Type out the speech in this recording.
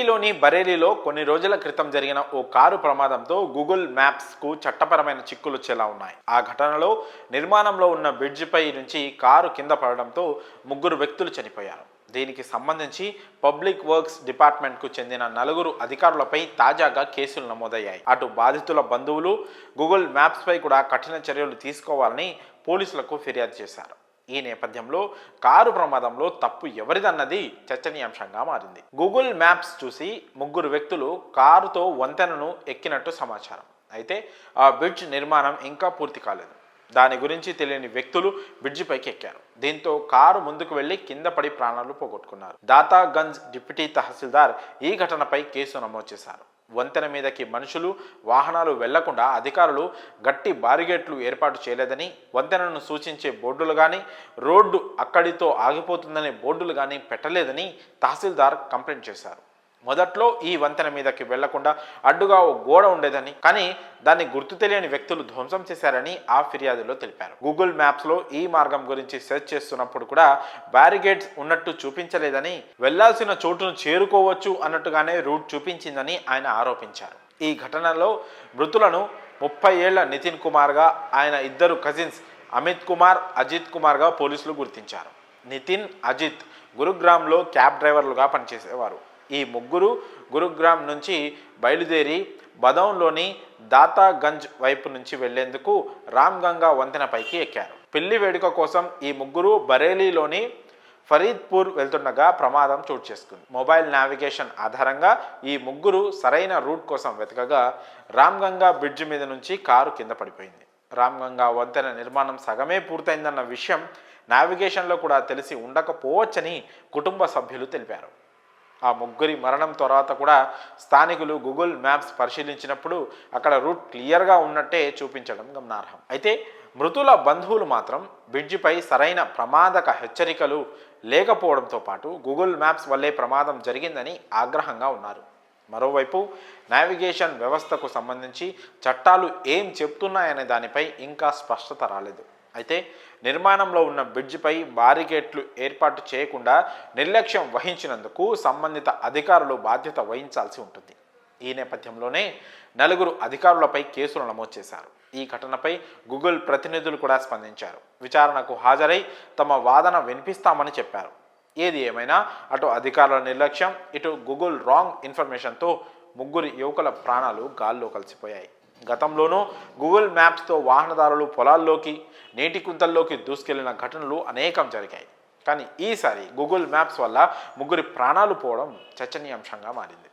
యూపీలోని బరేలీలో కొన్ని రోజుల క్రితం జరిగిన ఓ కారు ప్రమాదంతో గూగుల్ మ్యాప్స్కు చట్టపరమైన చిక్కులు వచ్చేలా ఉన్నాయి. ఆ ఘటనలో నిర్మాణంలో ఉన్న బ్రిడ్జిపై నుంచి కారు కింద పడడంతో 3 వ్యక్తులు చనిపోయారు. దీనికి సంబంధించి పబ్లిక్ వర్క్స్ డిపార్ట్మెంట్కు చెందిన 4 అధికారులపై తాజాగా కేసులు నమోదయ్యాయి. అటు బాధితుల బంధువులు గూగుల్ మ్యాప్స్పై కూడా కఠిన చర్యలు తీసుకోవాలని పోలీసులకు ఫిర్యాదు చేశారు. ఈ నేపథ్యంలో కారు ప్రమాదంలో తప్పు ఎవరిదన్నది చర్చనీయాంశంగా మారింది. గూగుల్ మ్యాప్స్ చూసి 3 వ్యక్తులు కారుతో వంతెనను ఎక్కినట్టు సమాచారం. అయితే ఆ బ్రిడ్జ్ నిర్మాణం ఇంకా పూర్తి కాలేదు. దాని గురించి తెలియని వ్యక్తులు బ్రిడ్జిపైకి ఎక్కారు. దీంతో కారు ముందుకు వెళ్లి కింద పడి ప్రాణాలు పోగొట్టుకున్నారు. దాతాగంజ్ డిప్యూటీ తహసీల్దార్ ఈ ఘటనపై కేసు నమోదు చేశారు. వంతెన మీదకి మనుషులు, వాహనాలు వెళ్లకుండా అధికారులు గట్టి బారిగేట్లు ఏర్పాటు చేయలేదని, వంతెనను సూచించే బోర్డులు కానీ, రోడ్డు అక్కడితో ఆగిపోతుందనే బోర్డులు కానీ పెట్టలేదని తహసీల్దార్ కంప్లైంట్ చేశారు. మొదట్లో ఈ వంతెన మీదకి వెళ్లకుండా అడ్డుగా ఓ గోడ ఉండేదని, కానీ దాన్ని గుర్తు తెలియని వ్యక్తులు ధ్వంసం చేశారని ఆ ఫిర్యాదులో తెలిపారు. గూగుల్ మ్యాప్స్లో ఈ మార్గం గురించి సెర్చ్ చేస్తున్నప్పుడు కూడా బ్యారిగేడ్స్ ఉన్నట్టు చూపించలేదని, వెళ్లాల్సిన చోటును చేరుకోవచ్చు అన్నట్టుగానే రూట్ చూపించిందని ఆయన ఆరోపించారు. ఈ ఘటనలో మృతులను 30 ఏళ్ల నితిన్ కుమార్గా, ఆయన 2 కజిన్స్ అమిత్ కుమార్, అజిత్ కుమార్గా పోలీసులు గుర్తించారు. నితిన్, అజిత్ గురుగ్రామ్లో క్యాబ్ డ్రైవర్లుగా పనిచేసేవారు. ఈ 3 గురుగ్రామ్ నుంచి బయలుదేరి బదౌన్లోని దాతాగంజ్ వైపు నుంచి వెళ్లేందుకు రామ్గంగా వంతెనపైకి ఎక్కారు. పెళ్లి వేడుక కోసం ఈ 3 బరేలీలోని ఫరీద్పూర్ వెళ్తుండగా ప్రమాదం చోటు చేసుకుంది. మొబైల్ నావిగేషన్ ఆధారంగా ఈ 3 సరైన రూట్ కోసం వెతకగా రామ్గంగా బ్రిడ్జి మీద నుంచి కారు కింద పడిపోయింది. రామ్గంగా వంతెన నిర్మాణం సగమే పూర్తయిందన్న విషయం నావిగేషన్లో కూడా తెలిసి ఉండకపోవచ్చని కుటుంబ సభ్యులు తెలిపారు. ఆ 3 మరణం తర్వాత కూడా స్థానికులు గూగుల్ మ్యాప్స్ పరిశీలించినప్పుడు అక్కడ రూట్ క్లియర్గా ఉన్నట్టే చూపించడం గమనార్హం. అయితే మృతుల బంధువులు మాత్రం బ్రిడ్జిపై సరైన ప్రమాదక హెచ్చరికలు లేకపోవడంతో పాటు గూగుల్ మ్యాప్స్ వల్లే ప్రమాదం జరిగిందని ఆగ్రహంగా ఉన్నారు. మరోవైపు నావిగేషన్ వ్యవస్థకు సంబంధించి చట్టాలు ఏం చెప్తున్నాయనే దానిపై ఇంకా స్పష్టత రాలేదు. అయితే నిర్మాణంలో ఉన్న బ్రిడ్జిపై బారికేట్లు ఏర్పాటు చేయకుండా నిర్లక్ష్యం వహించినందుకు సంబంధిత అధికారులు బాధ్యత వహించాల్సి ఉంటుంది. ఈ నేపథ్యంలోనే 4 అధికారులపై కేసులు నమోదు చేశారు. ఈ ఘటనపై గూగుల్ ప్రతినిధులు కూడా స్పందించారు. విచారణకు హాజరై తమ వాదన వినిపిస్తామని చెప్పారు. ఏది ఏమైనా అటు అధికారుల నిర్లక్ష్యం, ఇటు గూగుల్ రాంగ్ ఇన్ఫర్మేషన్తో 3 యువకుల ప్రాణాలు గాల్లో కలిసిపోయాయి. గతంలోనూ గూగుల్ మ్యాప్స్తో వాహనదారులు పొలాల్లోకి, నీటి కుంతల్లోకి దూసుకెళ్లిన ఘటనలు అనేకం జరిగాయి. కానీ ఈసారి గూగుల్ మ్యాప్స్ వల్ల 3 ప్రాణాలు పోవడం చర్చనీయాంశంగా మారింది.